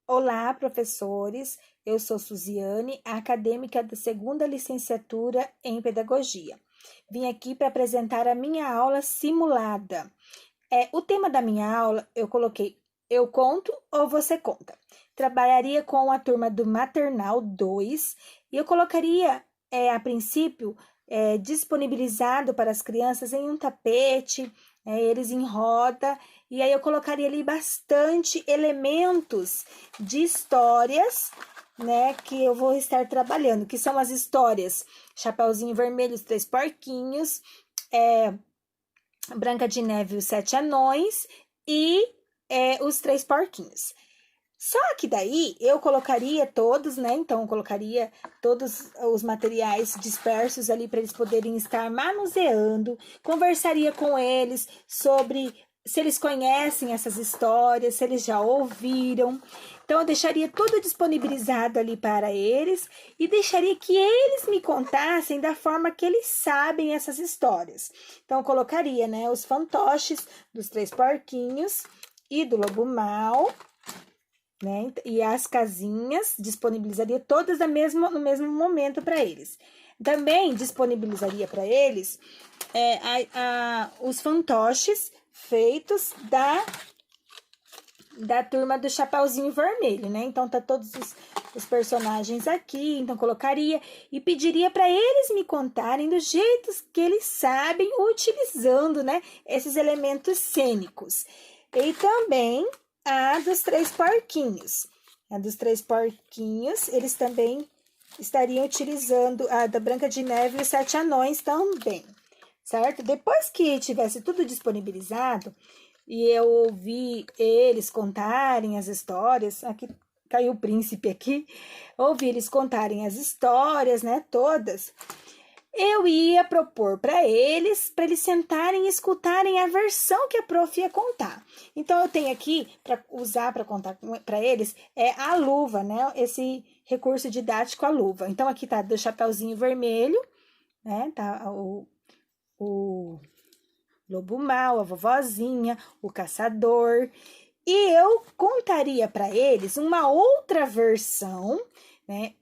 Olá, professores. Eu sou Suziane, acadêmica da segunda licenciatura em Pedagogia. Vim aqui para apresentar a minha aula simulada. O tema da minha aula eu coloquei Eu conto ou você conta. Trabalharia com a turma do Maternal 2 e eu colocaria, a princípio, disponibilizado para as crianças em um tapete, eles em roda, e aí eu colocaria ali bastante elementos de histórias, né, que eu vou estar trabalhando, que são as histórias Chapeuzinho Vermelho, os Três Porquinhos, Branca de Neve e os Sete Anões e os Três Porquinhos. Só que daí eu colocaria todos, né? Então, eu colocaria todos os materiais dispersos ali para eles poderem estar manuseando, conversaria com eles sobre se eles conhecem essas histórias, se eles já ouviram. Então, eu deixaria tudo disponibilizado ali para eles e deixaria que eles me contassem da forma que eles sabem essas histórias. Então, eu colocaria, né, os fantoches dos Três Porquinhos e do Lobo Mau, né? E as casinhas disponibilizaria todas no mesmo momento para eles. Também disponibilizaria para eles os fantoches feitos da turma do Chapeuzinho Vermelho, né? Então, tá todos os personagens aqui, então colocaria e pediria para eles me contarem do jeito que eles sabem, utilizando, né, esses elementos cênicos. E também a dos Três Porquinhos. A dos Três Porquinhos, eles também estariam utilizando a da Branca de Neve e os Sete Anões também, certo? Depois que tivesse tudo disponibilizado e eu ouvi eles contarem as histórias, aqui caiu o príncipe aqui, ouvi eles contarem as histórias, né, todas, eu ia propor para eles sentarem e escutarem a versão que a prof ia contar. Então, eu tenho aqui, para usar para contar para eles, a luva, né? Esse recurso didático, a luva. Então, aqui tá do Chapeuzinho Vermelho, né? Tá o Lobo Mau, a vovozinha, o caçador. E eu contaria para eles uma outra versão, né,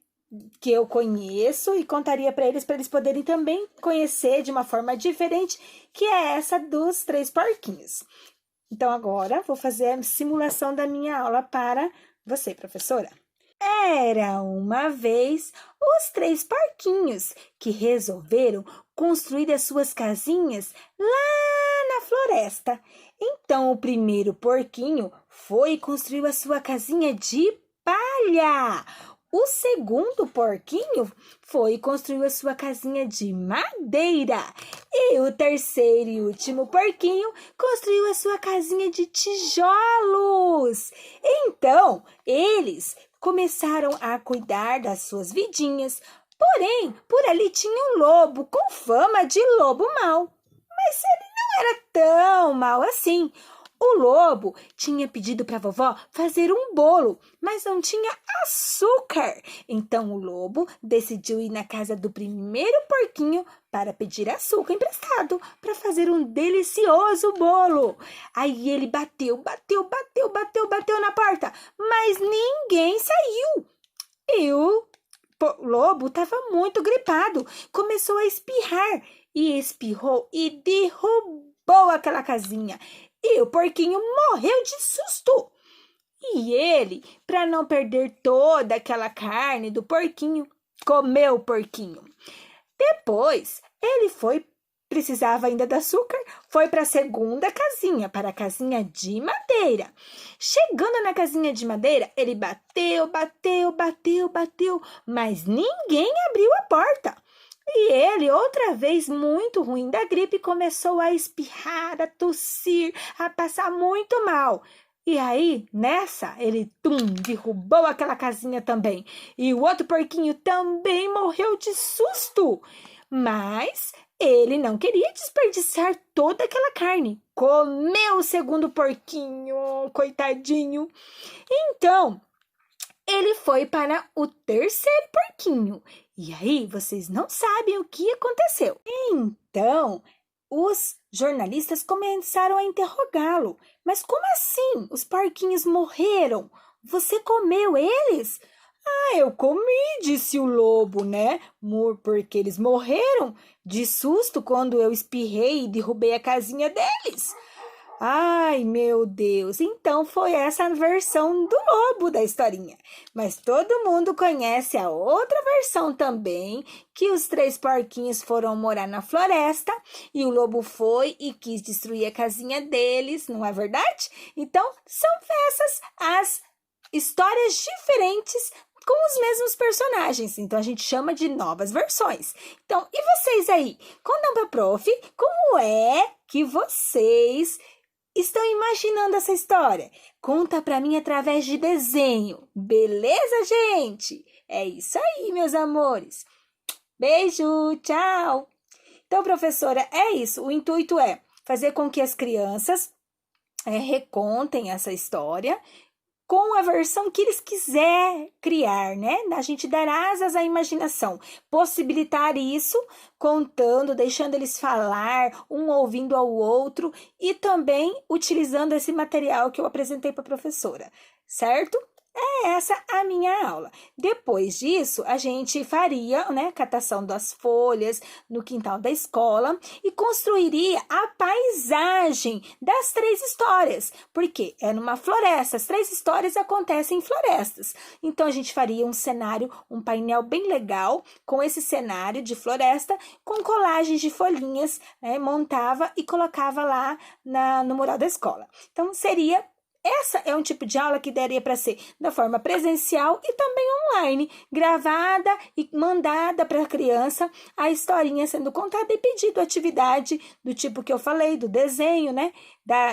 que eu conheço e contaria para eles poderem também conhecer de uma forma diferente, que é essa dos Três Porquinhos. Então, agora, vou fazer a simulação da minha aula para você, professora. Era uma vez os Três Porquinhos que resolveram construir as suas casinhas lá na floresta. Então, o primeiro porquinho foi e construiu a sua casinha de palha. O segundo porquinho foi e construiu a sua casinha de madeira. E o terceiro e último porquinho construiu a sua casinha de tijolos. Então, eles começaram a cuidar das suas vidinhas. Porém, por ali tinha um lobo com fama de lobo mau. Mas ele não era tão mau assim. O lobo tinha pedido para a vovó fazer um bolo, mas não tinha açúcar. Então o lobo decidiu ir na casa do primeiro porquinho para pedir açúcar emprestado para fazer um delicioso bolo. Aí ele bateu na porta, mas ninguém saiu. E o lobo estava muito gripado, começou a espirrar e espirrou e derrubou aquela casinha. E o porquinho morreu de susto. E ele, para não perder toda aquela carne do porquinho, comeu o porquinho. Depois, precisava ainda de açúcar, foi para a segunda casinha, para a casinha de madeira. Chegando na casinha de madeira, ele bateu, mas ninguém abriu a porta. E ele, outra vez muito ruim da gripe, começou a espirrar, a tossir, a passar muito mal. E aí, nessa, ele derrubou aquela casinha também. E o outro porquinho também morreu de susto. Mas ele não queria desperdiçar toda aquela carne. Comeu o segundo porquinho, coitadinho. Então, ele foi para o terceiro porquinho. E aí, vocês não sabem o que aconteceu. Então, os jornalistas começaram a interrogá-lo. Mas como assim? Os porquinhos morreram? Você comeu eles? Ah, eu comi, disse o lobo, né? Porque eles morreram de susto quando eu espirrei e derrubei a casinha deles. Ai, meu Deus! Então foi essa a versão do lobo da historinha. Mas todo mundo conhece a outra versão também, que os três porquinhos foram morar na floresta e o lobo foi e quis destruir a casinha deles, não é verdade? Então, são essas as histórias diferentes com os mesmos personagens. Então, a gente chama de novas versões. Então, e vocês aí? Contam pra prof como é que vocês estão imaginando essa história? Conta para mim através de desenho. Beleza, gente? É isso aí, meus amores. Beijo, tchau. Então, professora, é isso. O intuito é fazer com que as crianças recontem essa história com a versão que eles quiser criar, né? A gente dar asas à imaginação, possibilitar isso contando, deixando eles falar, um ouvindo ao outro e também utilizando esse material que eu apresentei para a professora, certo? É essa a minha aula. Depois disso, a gente faria, né, catação das folhas no quintal da escola e construiria a paisagem das três histórias, porque é numa floresta, as três histórias acontecem em florestas. Então, a gente faria um cenário, um painel bem legal com esse cenário de floresta, com colagens de folhinhas, né, montava e colocava lá no mural da escola. Então, essa é um tipo de aula que daria para ser da forma presencial e também online, gravada e mandada para a criança, a historinha sendo contada e pedido atividade do tipo que eu falei, do desenho, né?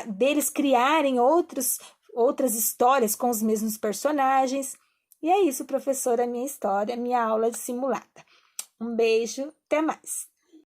Deles criarem outras histórias com os mesmos personagens. E é isso, professora, minha história, minha aula de simulada. Um beijo, até mais.